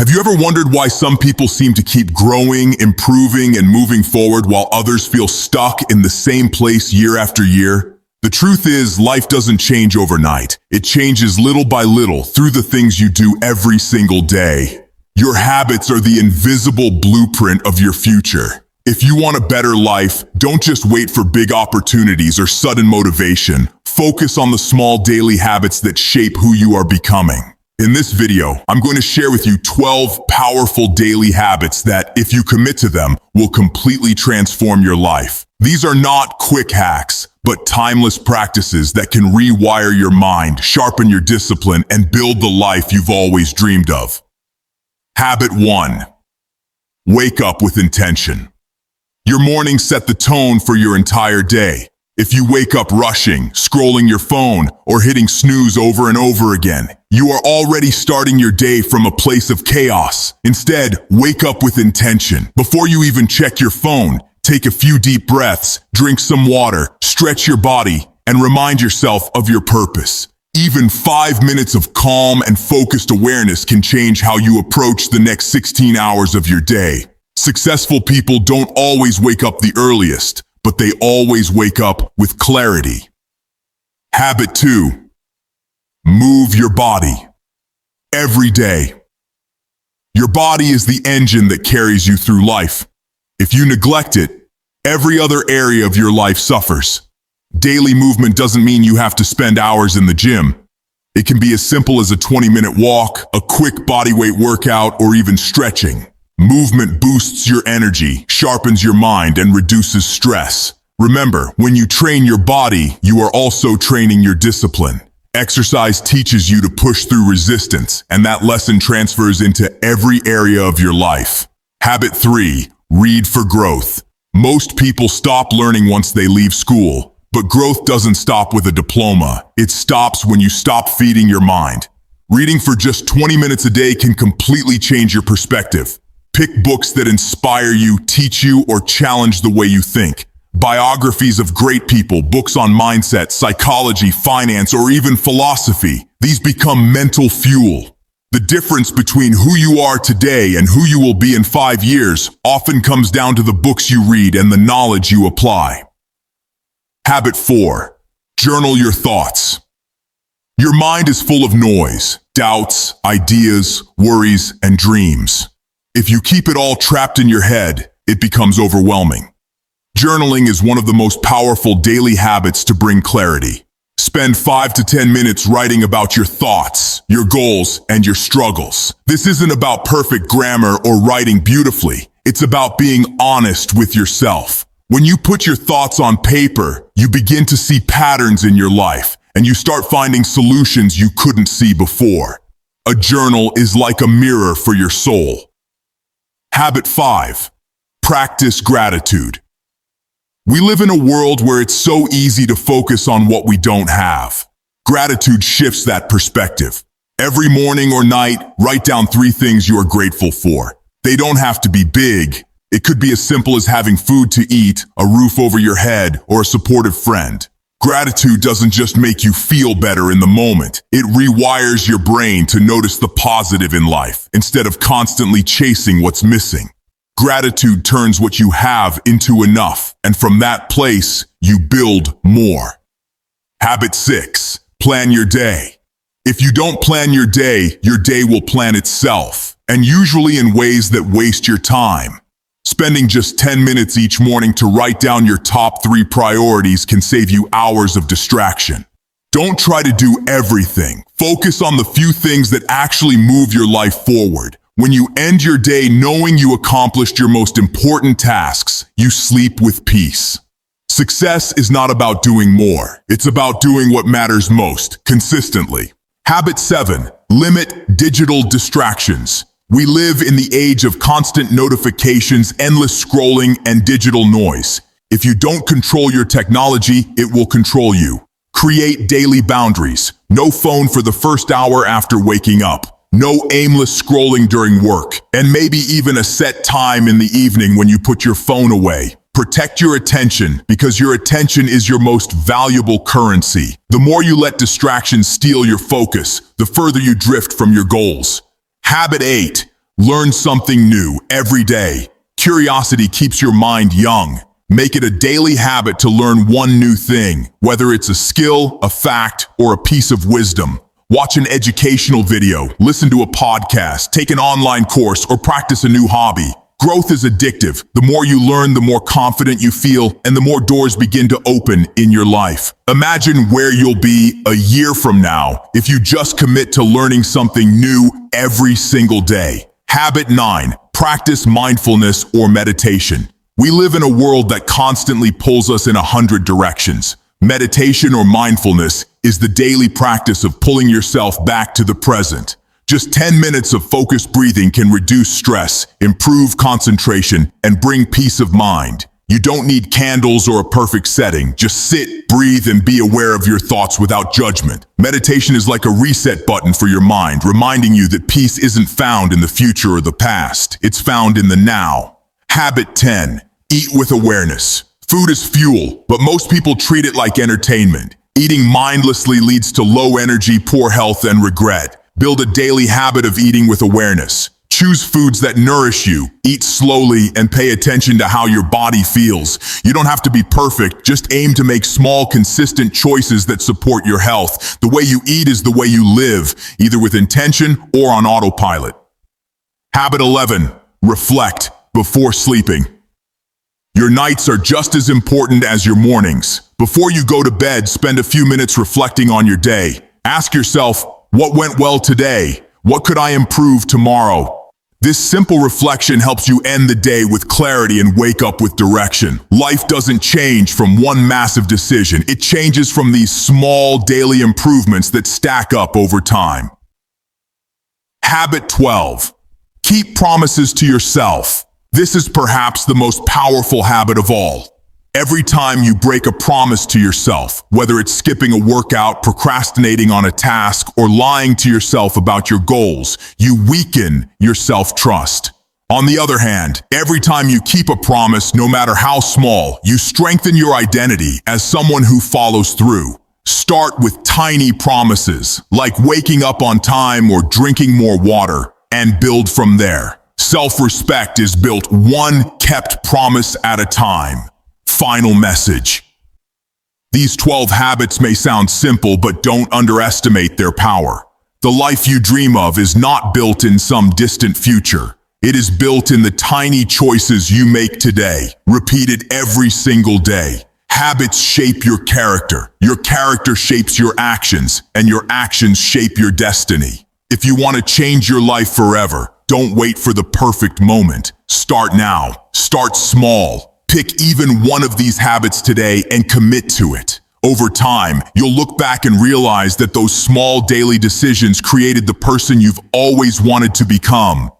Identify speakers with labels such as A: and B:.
A: Have you ever wondered why some people seem to keep growing, improving, and moving forward while others feel stuck in the same place year after year? The truth is, life doesn't change overnight. It changes little by little through the things you do every single day. Your habits are the invisible blueprint of your future. If you want a better life, don't just wait for big opportunities or sudden motivation. Focus on the small daily habits that shape who you are becoming. In this video, I'm going to share with you 12 powerful daily habits that, if you commit to them, will completely transform your life. These are not quick hacks, but timeless practices that can rewire your mind, sharpen your discipline, and build the life you've always dreamed of. Habit 1. Wake up with intention. Your mornings set the tone for your entire day. If you wake up rushing, scrolling your phone, or hitting snooze over and over again, you are already starting your day from a place of chaos. Instead, wake up with intention. Before you even check your phone, take a few deep breaths, drink some water, stretch your body, and remind yourself of your purpose. Even 5 minutes of calm and focused awareness can change how you approach the next 16 hours of your day. Successful people don't always wake up the earliest, but they always wake up with clarity. Habit 2. Move your body. Every day. Your body is the engine that carries you through life. If you neglect it, every other area of your life suffers. Daily movement doesn't mean you have to spend hours in the gym. It can be as simple as a 20-minute walk, a quick bodyweight workout, or even stretching. Movement boosts your energy, sharpens your mind, and reduces stress. Remember, when you train your body, you are also training your discipline. Exercise teaches you to push through resistance, and that lesson transfers into every area of your life. Habit 3. Read for growth. Most people stop learning once they leave school, but growth doesn't stop with a diploma. It stops when you stop feeding your mind. Reading for just 20 minutes a day can completely change your perspective. Pick books that inspire you, teach you, or challenge the way you think. Biographies of great people, books on mindset, psychology, finance, or even philosophy. These become mental fuel. The difference between who you are today and who you will be in 5 years often comes down to the books you read and the knowledge you apply. Habit 4. Journal your thoughts. Your mind is full of noise, doubts, ideas, worries, and dreams. If you keep it all trapped in your head, it becomes overwhelming. Journaling is one of the most powerful daily habits to bring clarity. Spend 5 to 10 minutes writing about your thoughts, your goals, and your struggles. This isn't about perfect grammar or writing beautifully. It's about being honest with yourself. When you put your thoughts on paper, you begin to see patterns in your life, and you start finding solutions you couldn't see before. A journal is like a mirror for your soul. Habit 5. Practice gratitude. We live in a world where it's so easy to focus on what we don't have. Gratitude shifts that perspective. Every morning or night, write down 3 things you are grateful for. They don't have to be big. It could be as simple as having food to eat, a roof over your head, or a supportive friend. Gratitude doesn't just make you feel better in the moment. It rewires your brain to notice the positive in life, instead of constantly chasing what's missing. Gratitude turns what you have into enough, and from that place, you build more. Habit 6. Plan your day. If you don't plan your day will plan itself, and usually in ways that waste your time. Spending just 10 minutes each morning to write down your top 3 priorities can save you hours of distraction. Don't try to do everything. Focus on the few things that actually move your life forward. When you end your day knowing you accomplished your most important tasks, you sleep with peace. Success is not about doing more. It's about doing what matters most, consistently. Habit 7. Limit digital distractions. We live in the age of constant notifications, endless scrolling, and digital noise. If you don't control your technology, it will control you. Create daily boundaries. No phone for the first hour after waking up. No aimless scrolling during work. And maybe even a set time in the evening when you put your phone away. Protect your attention, because your attention is your most valuable currency. The more you let distractions steal your focus, the further you drift from your goals. Habit 8. Learn something new every day. Curiosity keeps your mind young. Make it a daily habit to learn one new thing, whether it's a skill, a fact, or a piece of wisdom. Watch an educational video, listen to a podcast, take an online course, or practice a new hobby. Growth is addictive. The more you learn, the more confident you feel, and the more doors begin to open in your life. Imagine where you'll be a year from now if you just commit to learning something new every single day. Habit 9. Practice mindfulness or meditation. We live in a world that constantly pulls us in 100 directions. Meditation or mindfulness is the daily practice of pulling yourself back to the present. Just 10 minutes of focused breathing can reduce stress, improve concentration, and bring peace of mind. You don't need candles or a perfect setting. Just sit, breathe, and be aware of your thoughts without judgment. Meditation is like a reset button for your mind, reminding you that peace isn't found in the future or the past. It's found in the now. Habit 10. Eat with awareness. Food is fuel, but most people treat it like entertainment. Eating mindlessly leads to low energy, poor health, and regret. Build a daily habit of eating with awareness. Choose foods that nourish you. Eat slowly and pay attention to how your body feels. You don't have to be perfect. Just aim to make small, consistent choices that support your health. The way you eat is the way you live, either with intention or on autopilot. Habit 11. Reflect before sleeping. Your nights are just as important as your mornings. Before you go to bed, spend a few minutes reflecting on your day. Ask yourself, what went well today? What could I improve tomorrow? This simple reflection helps you end the day with clarity and wake up with direction. Life doesn't change from one massive decision. It changes from these small daily improvements that stack up over time. Habit 12. Keep promises to yourself. This is perhaps the most powerful habit of all. Every time you break a promise to yourself, whether it's skipping a workout, procrastinating on a task, or lying to yourself about your goals, you weaken your self-trust. On the other hand, every time you keep a promise, no matter how small, you strengthen your identity as someone who follows through. Start with tiny promises, like waking up on time or drinking more water, and build from there. Self-respect is built one kept promise at a time. Final message. These 12 habits may sound simple, but don't underestimate their power. The life you dream of is not built in some distant future. It is built in the tiny choices you make today, repeated every single day. Habits shape your character shapes your actions, and your actions shape your destiny. If you want to change your life forever, don't wait for the perfect moment. Start now. Start small. Pick even one of these habits today and commit to it. Over time, you'll look back and realize that those small daily decisions created the person you've always wanted to become.